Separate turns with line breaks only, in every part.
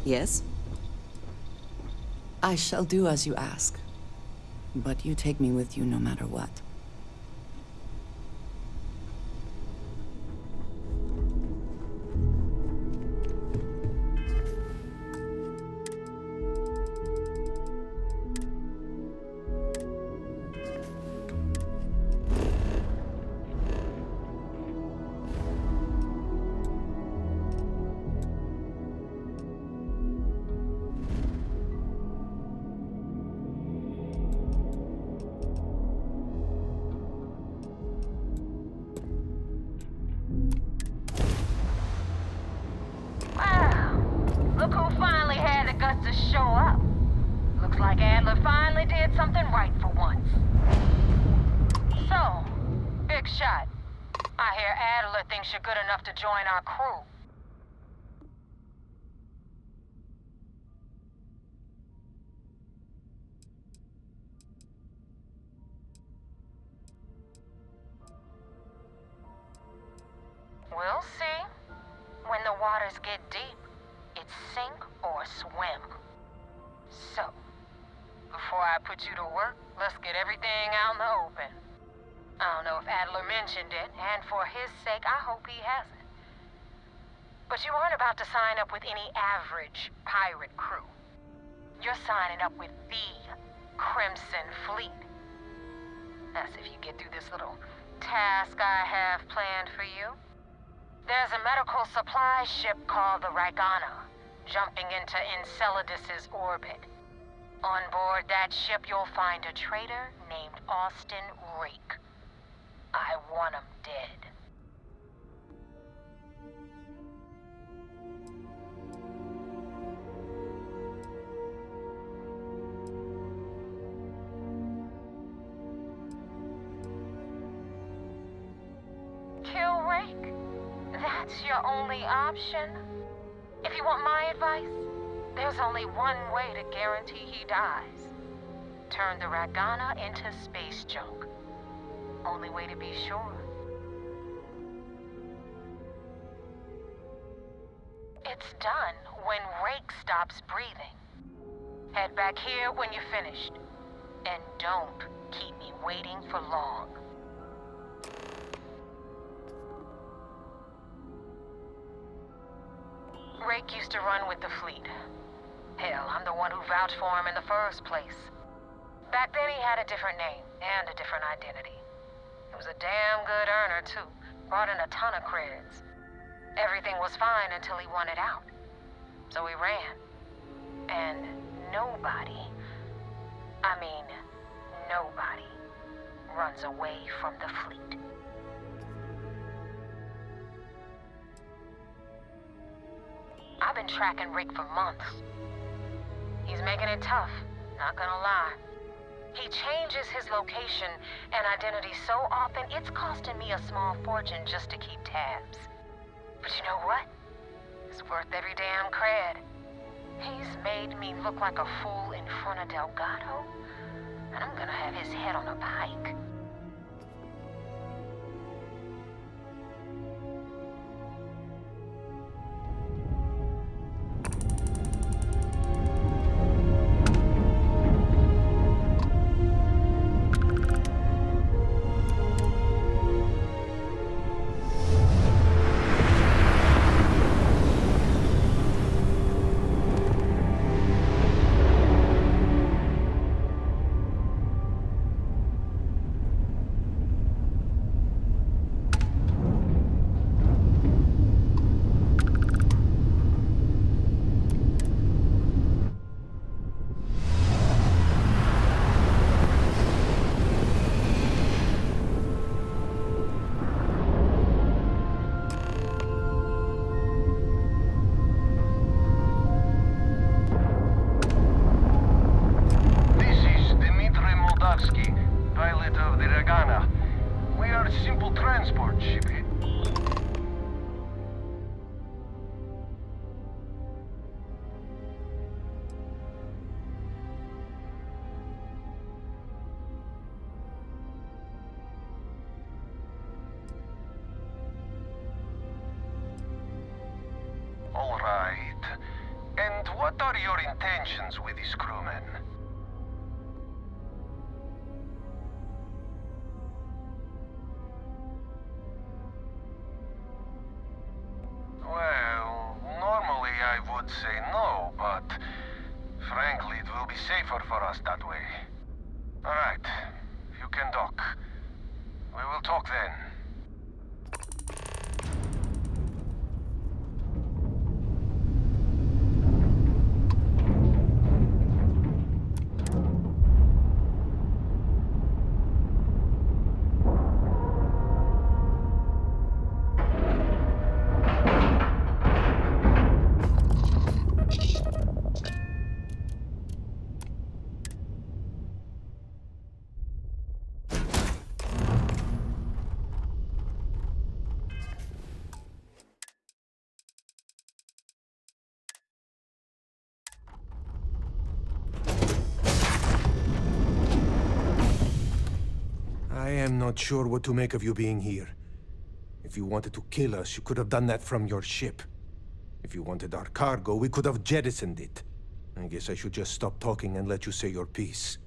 Yes?
I shall do as you ask. But you take me with you no matter what.
Look who finally had the guts to show up. Looks like Adler finally did something right for once. So, big shot. I hear Adler thinks you're good enough to join our crew. We'll see. When the waters get deep, it's sink or swim. So, before I put you to work, let's get everything out in the open. I don't know if Adler mentioned it, and for his sake, I hope he hasn't. But you aren't about to sign up with any average pirate crew. You're signing up with the Crimson Fleet. That's if you get through this little task I have planned for you. There's a medical supply ship called the Ragana, jumping into Enceladus's orbit. On board that ship, you'll find a traitor named Austin Rake. I want him dead. Kill Rake? That's your only option? If you want my advice, there's only one way to guarantee he dies. Turn the Ragana into space junk. Only way to be sure. It's done when Rake stops breathing. Head back here when you're finished. And don't keep me waiting for long. Rake used to run with the fleet. Hell, I'm the one who vouched for him in the first place. Back then he had a different name and a different identity. He was a damn good earner, too. Brought in a ton of creds. Everything was fine until he wanted out. So he ran. And nobody, I mean, nobody, runs away from the fleet. I've been tracking Rick for months. He's making it tough, not gonna lie. He changes his location and identity so often, it's costing me a small fortune just to keep tabs. But you know what? It's worth every damn cred. He's made me look like a fool in front of Delgado, and I'm gonna have his head on a pike.
What are your intentions with these crewmen? Well, normally I would say no, but frankly it will be safer for us that way. Alright, you can dock. We will talk then.
I am not sure what to make of you being here. If you wanted to kill us, you could have done that from your ship. If you wanted our cargo, we could have jettisoned it. I guess I should just stop talking and let you say your piece.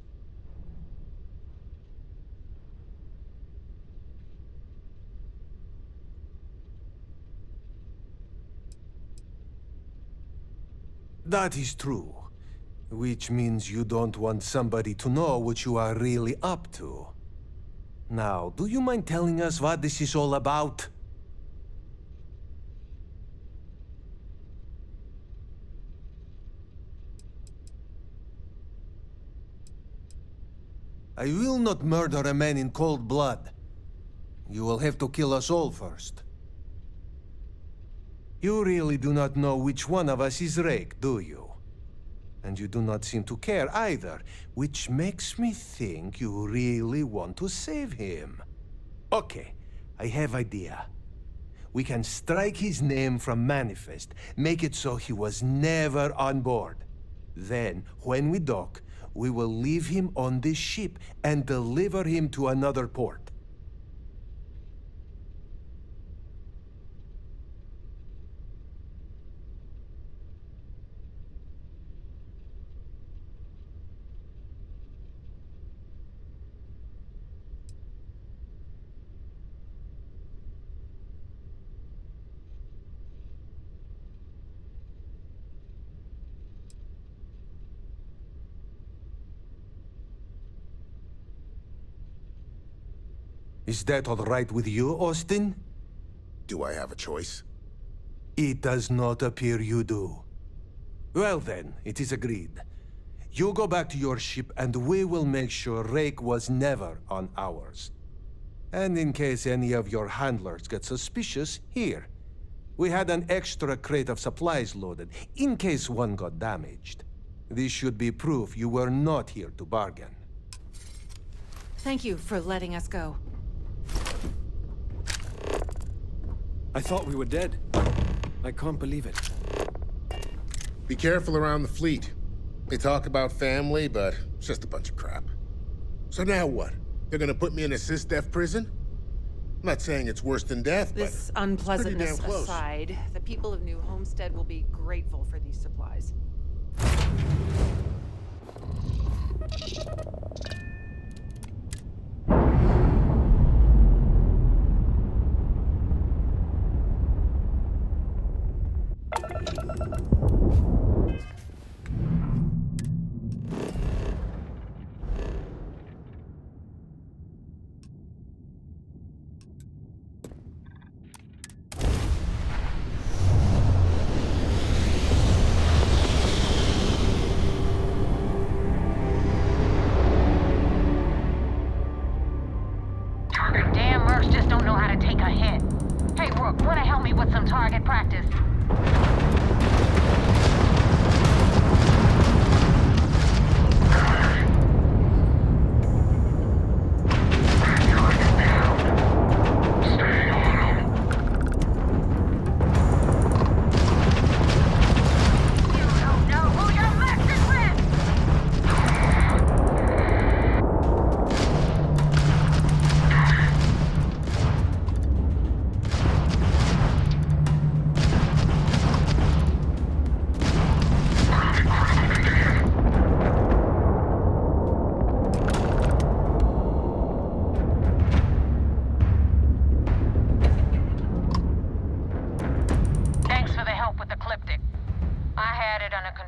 That is true. Which means you don't want somebody to know what you are really up to. Now, do you mind telling us what this is all about? I will not murder a man in cold blood. You will have to kill us all first. You really do not know which one of us is Rake, do you? And you do not seem to care either, which makes me think you really want to save him. Okay, I have idea. We can strike his name from Manifest, make it so he was never on board. Then, when we dock, we will leave him on this ship and deliver him to another port. Is that all right with you, Austin?
Do I have a choice?
It does not appear you do. Well then, it is agreed. You go back to your ship and we will make sure Rake was never on ours. And in case any of your handlers get suspicious, here. We had an extra crate of supplies loaded, in case one got damaged. This should be proof you were not here to bargain.
Thank you for letting us go.
I thought we were dead. I can't believe it.
Be careful around the fleet. They talk about family, but it's just a bunch of crap. So now what? They're gonna put me in a sys-def prison? I'm not saying it's worse than death, but
This
it's
unpleasantness
pretty damn close.
aside, the people of New Homestead will be grateful for these supplies.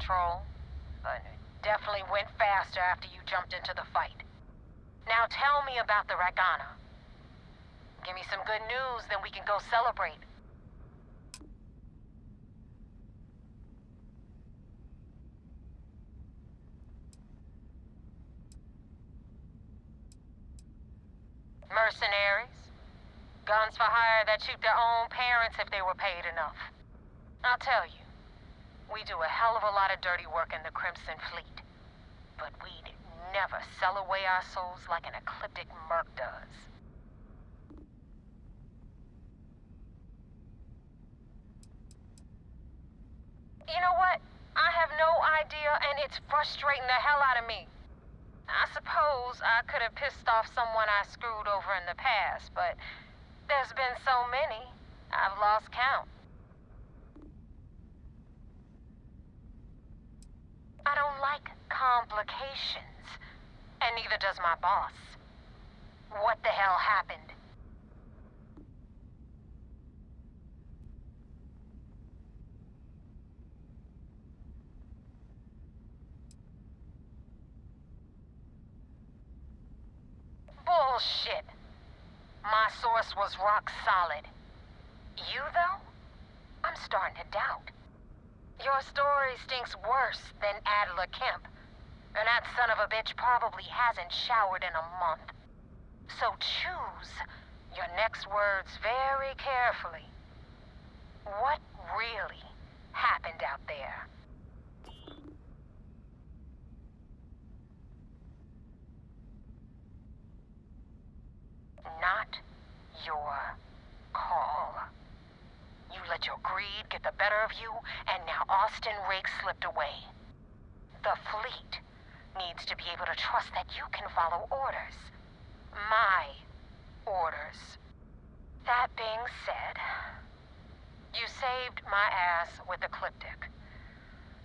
patrol, but it definitely went faster after you jumped into the fight. Now tell me about the Ragana. Give me some good news, then we can go celebrate. Mercenaries. Guns for hire that shoot their own parents if they were paid enough. I'll tell you, we do a hell of a lot of dirty work in the Crimson Fleet. But we'd never sell away our souls like an ecliptic merc does. You know what? I have no idea, and it's frustrating the hell out of me. I suppose I could have pissed off someone I screwed over in the past, but there's been so many, I've lost count. I don't like complications, and neither does my boss. What the hell happened? Bullshit. My source was rock solid. You, though? I'm starting to doubt. Your story stinks worse than Adler Kemp. And that son of a bitch probably hasn't showered in a month. So choose your next words very carefully. What really happened out there? Not your call. You let your greed get the better of you, and now Austin Rakes slipped away. The fleet needs to be able to trust that you can follow orders. My orders. That being said, you saved my ass with Ecliptic.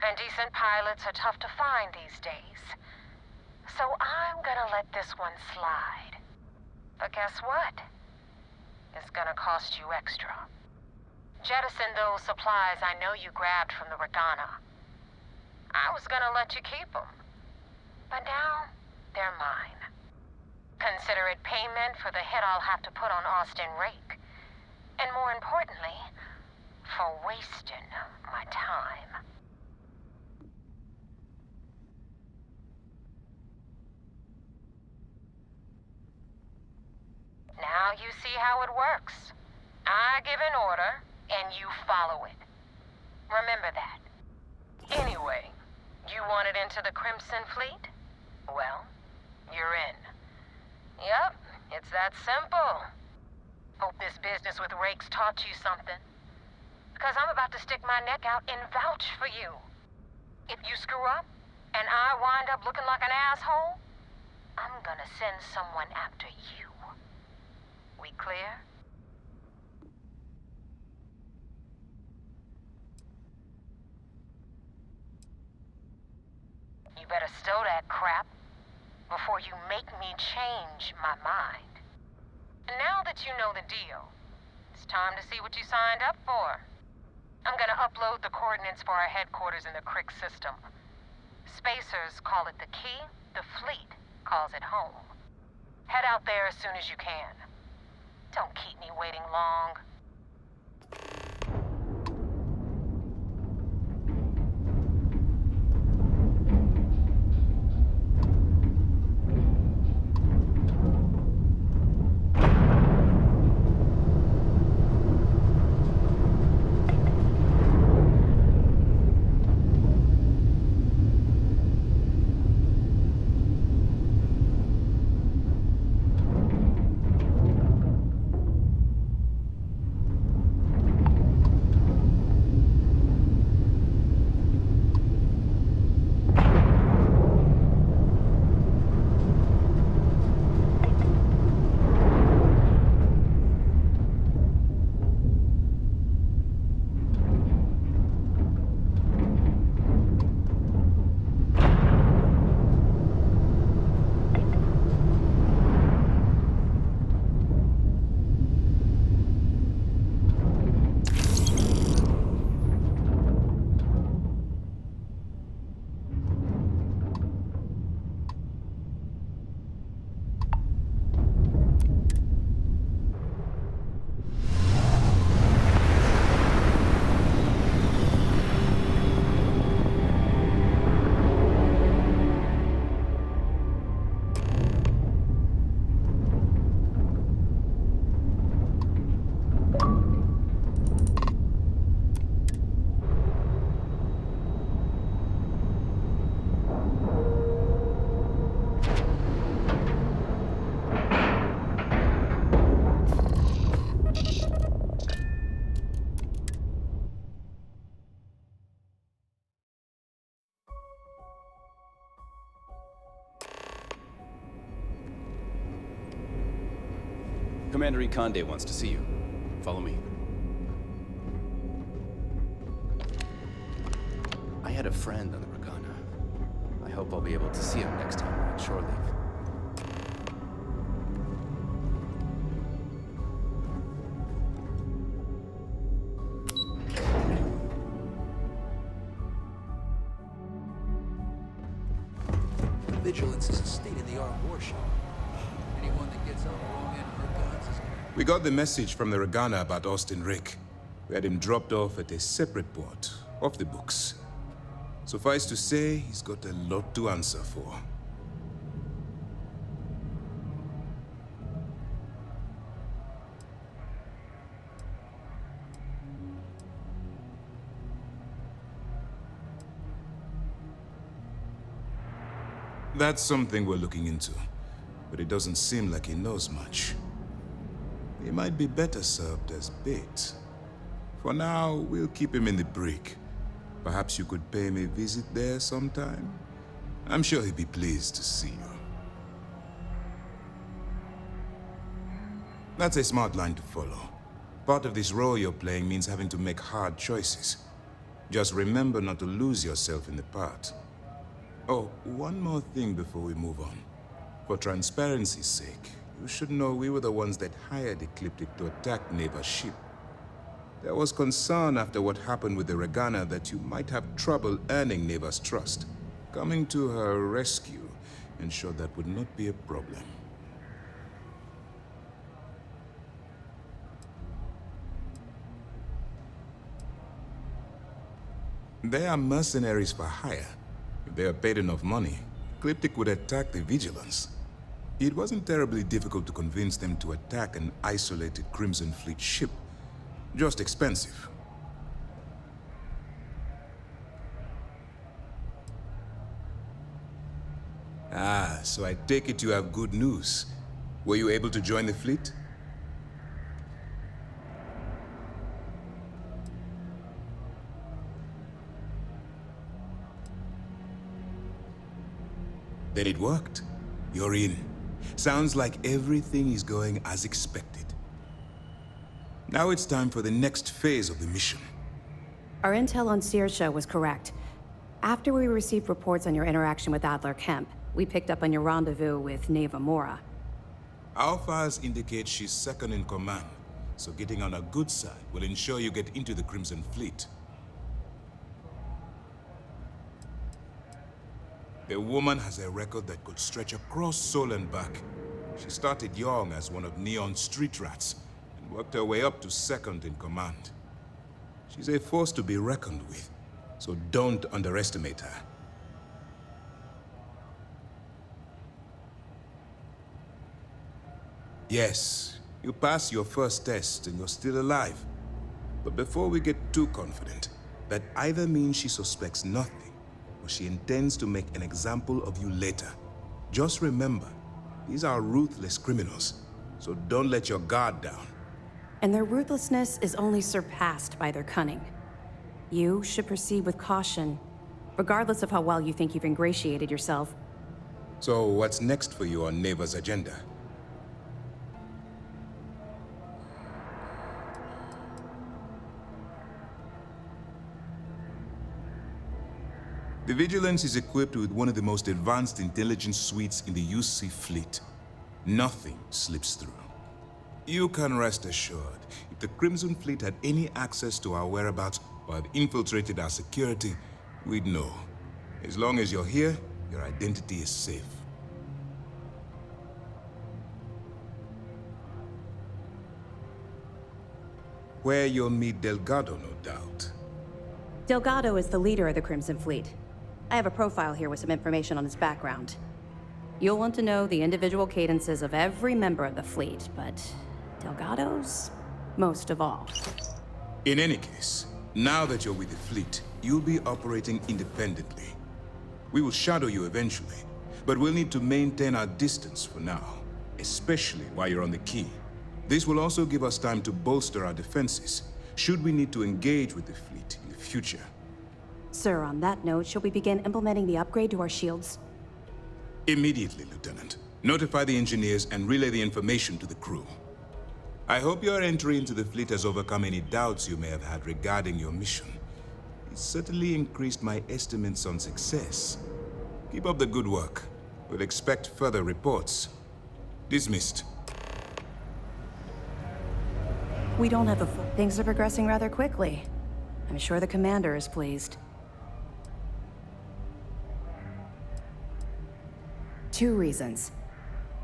And decent pilots are tough to find these days. So I'm gonna let this one slide. But guess what? It's gonna cost you extra. Jettison those supplies I know you grabbed from the Ragana. I was gonna let you keep them. But now, they're mine. Consider it payment for the hit I'll have to put on Austin Rake. And more importantly, for wasting my time. Now you see how it works. I give an order, and you follow it. Remember that. Anyway, you wanted into the Crimson Fleet? Well, you're in. Yep, it's that simple. Hope this business with Rakes taught you something. Because I'm about to stick my neck out and vouch for you. If you screw up, and I wind up looking like an asshole, I'm gonna send someone after you. We clear? You better stow that crap before you make me change my mind. And now that you know the deal, it's time to see what you signed up for. I'm gonna upload the coordinates for our headquarters in the Crick system. Spacers call it the key, the fleet calls it home. Head out there as soon as you can. Don't keep me waiting long.
Commander Ikande wants to see you. Follow me. I had a friend on the Regana. I hope I'll be able to see him next time we're on shore leave.
Vigilance is a state-of-the-art warship. Anyone that gets on the wrong end of the guns is gonna...
We got the message from the Regana about Austin Rake. We had him dropped off at a separate port, off the books. Suffice to say, he's got a lot to answer for. That's something we're looking into, but it doesn't seem like he knows much. He might be better served as bait. For now, we'll keep him in the brig. Perhaps you could pay him a visit there sometime? I'm sure he'd be pleased to see you. That's a smart line to follow. Part of this role you're playing means having to make hard choices. Just remember not to lose yourself in the part. Oh, one more thing before we move on. For transparency's sake, you should know we were the ones that hired Ecliptic to attack Neva's ship. There was concern after what happened with the Regana that you might have trouble earning Neva's trust. Coming to her rescue ensured that would not be a problem. They are mercenaries for hire. If they are paid enough money, Ecliptic would attack the Vigilance. It wasn't terribly difficult to convince them to attack an isolated Crimson Fleet ship. Just expensive. Ah, so I take it you have good news. Were you able to join the fleet? Then it worked. You're in. Sounds like everything is going as expected. Now it's time for the next phase of the mission.
Our intel on Saoirse was correct. After we received reports on your interaction with Adler Kemp, we picked up on your rendezvous with Neva Mora.
Our files indicate she's second in command, so getting on her good side will ensure you get into the Crimson Fleet. The woman has a record that could stretch across Sol and back. She started young as one of Neon's street rats, and worked her way up to second in command. She's a force to be reckoned with, so don't underestimate her. Yes, you passed your first test and you're still alive. But before we get too confident, that either means she suspects nothing, or she intends to make an example of you later. Just remember, these are ruthless criminals, so don't let your guard down.
And their ruthlessness is only surpassed by their cunning. You should proceed with caution, regardless of how well you think you've ingratiated yourself.
So what's next for you on Neva's agenda? The Vigilance is equipped with one of the most advanced intelligence suites in the UC fleet. Nothing slips through. You can rest assured, if the Crimson Fleet had any access to our whereabouts or had infiltrated our security, we'd know. As long as you're here, your identity is safe. Where you'll meet Delgado, no doubt.
Delgado is the leader of the Crimson Fleet. I have a profile here with some information on his background. You'll want to know the individual cadences of every member of the fleet, but Delgado's most of all.
In any case, now that you're with the fleet, you'll be operating independently. We will shadow you eventually, but we'll need to maintain our distance for now, especially while you're on the quay. This will also give us time to bolster our defenses, should we need to engage with the fleet in the future.
Sir, on that note, shall we begin implementing the upgrade to our shields?
Immediately, Lieutenant. Notify the engineers and relay the information to the crew. I hope your entry into the fleet has overcome any doubts you may have had regarding your mission. It certainly increased my estimates on success. Keep up the good work. We'll expect further reports. Dismissed.
We don't have a full... Things are progressing rather quickly. I'm sure the commander is pleased. 2 reasons.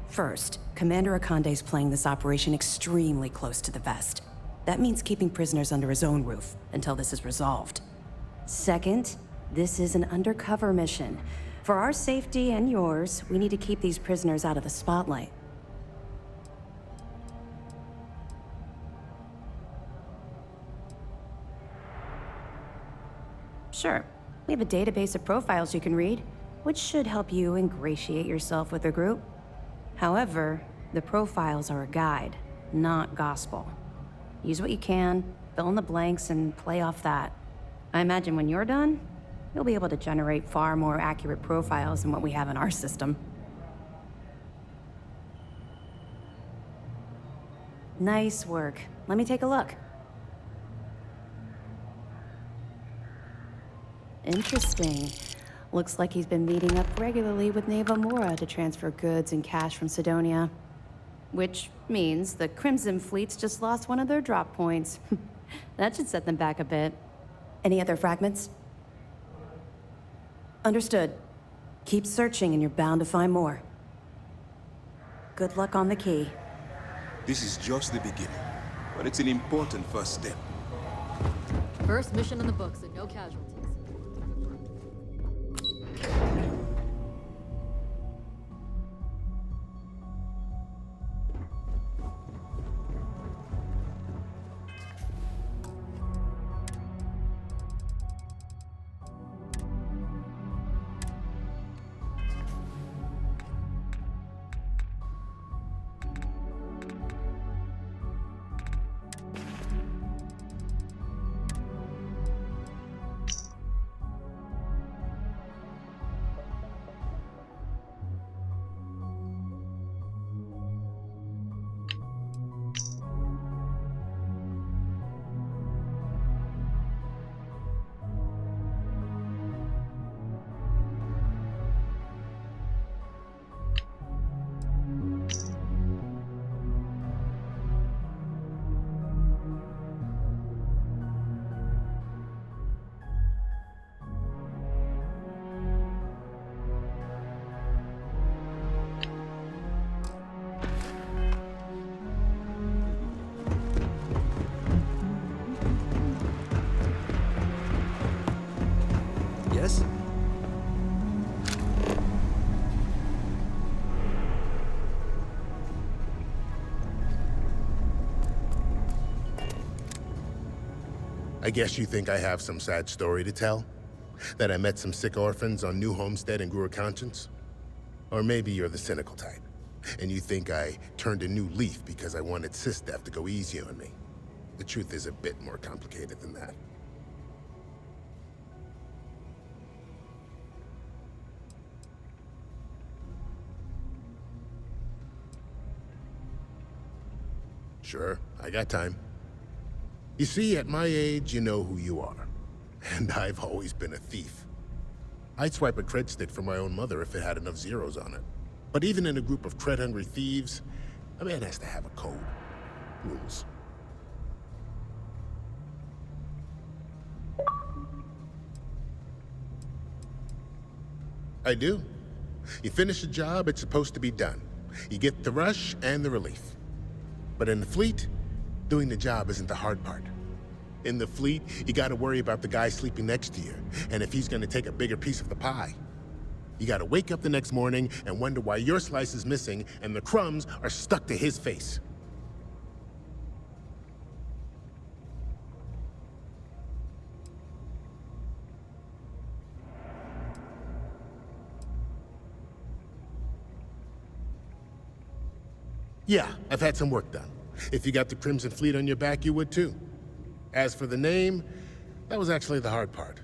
First, Commander Akande's playing this operation extremely close to the vest. That means keeping prisoners under his own roof until this is resolved. Second, this is an undercover mission. For our safety and yours, we need to keep these prisoners out of the spotlight. Sure, we have a database of profiles you can read, which should help you ingratiate yourself with the group. However, the profiles are a guide, not gospel. Use what you can, fill in the blanks, and play off that. I imagine when you're done, you'll be able to generate far more accurate profiles than what we have in our system. Nice work. Let me take a look. Interesting. Looks like he's been meeting up regularly with Neva Mora to transfer goods and cash from Sidonia. Which means the Crimson Fleet's just lost one of their drop points. That should set them back a bit. Any other fragments? Understood. Keep searching and you're bound to find more. Good luck on the key.
This is just the beginning, but it's an important first step.
First mission in the books and no casualties.
Yes?
I guess you think I have some sad story to tell? That I met some sick orphans on New Homestead and grew a conscience? Or maybe you're the cynical type, and you think I turned a new leaf because I wanted SysDef to go easy on me. The truth is a bit more complicated than that. Sure, I got time. You see, at my age, you know who you are. And I've always been a thief. I'd swipe a cred stick for my own mother if it had enough zeros on it. But even in a group of cred-hungry thieves, a man has to have a code. Rules. I do. You finish a job, it's supposed to be done. You get the rush and the relief. But in the fleet, doing the job isn't the hard part. In the fleet, you gotta worry about the guy sleeping next to you, and if he's gonna take a bigger piece of the pie. You gotta wake up the next morning and wonder why your slice is missing and the crumbs are stuck to his face. Yeah, I've had some work done. If you got the Crimson Fleet on your back, you would too. As for the name, that was actually the hard part.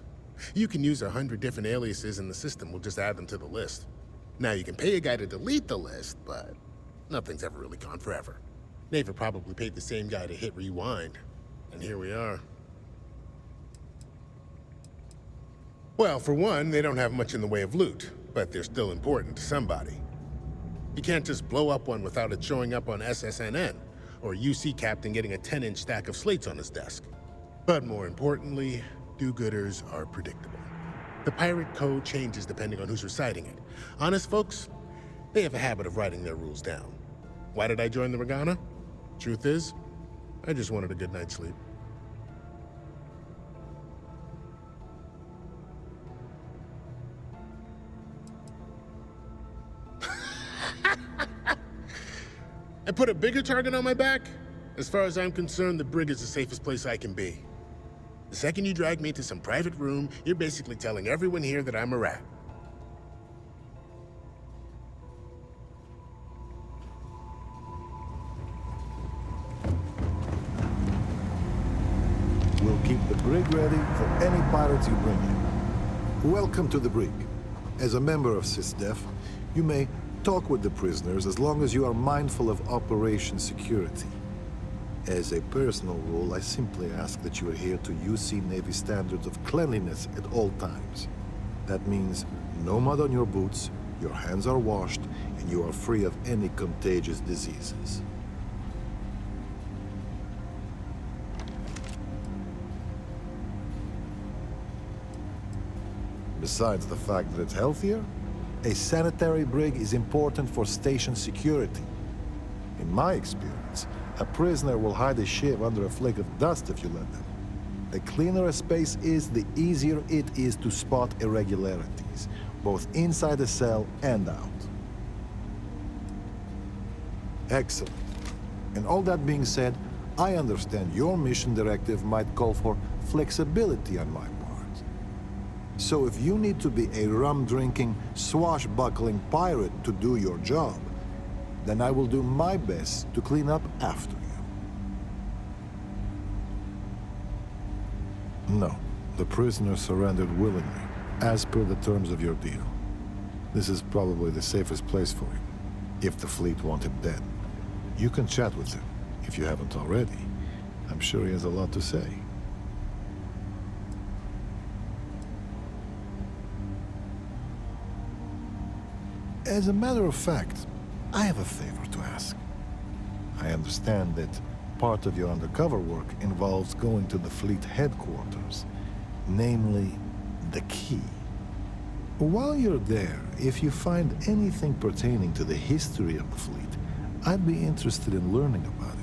You can use 100 different aliases and the system will just add them to the list. Now you can pay a guy to delete the list, but nothing's ever really gone forever. Neva probably paid the same guy to hit rewind. And here we are. Well, for one, they don't have much in the way of loot, but they're still important to somebody. You can't just blow up one without it showing up on SSNN, or a UC captain getting a 10-inch stack of slates on his desk. But more importantly, do-gooders are predictable. The pirate code changes depending on who's reciting it. Honest folks, they have a habit of writing their rules down. Why did I join the Regana? Truth is, I just wanted a good night's sleep. I put a bigger target on my back? As far as I'm concerned, the brig is the safest place I can be. The second you drag me into some private room, you're basically telling everyone here that I'm a rat.
We'll keep the brig ready for any pirates you bring in. Welcome to the brig. As a member of SysDef, you may talk with the prisoners as long as you are mindful of operation security. As a personal rule, I simply ask that you adhere to UC Navy standards of cleanliness at all times. That means no mud on your boots, your hands are washed, and you are free of any contagious diseases. Besides the fact that it's healthier, a sanitary brig is important for station security. In my experience, a prisoner will hide a shiv under a flake of dust if you let them. The cleaner a space is, the easier it is to spot irregularities, both inside the cell and out. Excellent. And all that being said, I understand your mission directive might call for flexibility on my part. So if you need to be a rum-drinking, swashbuckling pirate to do your job, then I will do my best to clean up after you. No, the prisoner surrendered willingly, as per the terms of your deal. This is probably the safest place for him, if the fleet want him dead. You can chat with him, if you haven't already. I'm sure he has a lot to say. As a matter of fact, I have a favor to ask. I understand that part of your undercover work involves going to the fleet headquarters, namely, the key. While you're there, if you find anything pertaining to the history of the fleet, I'd be interested in learning about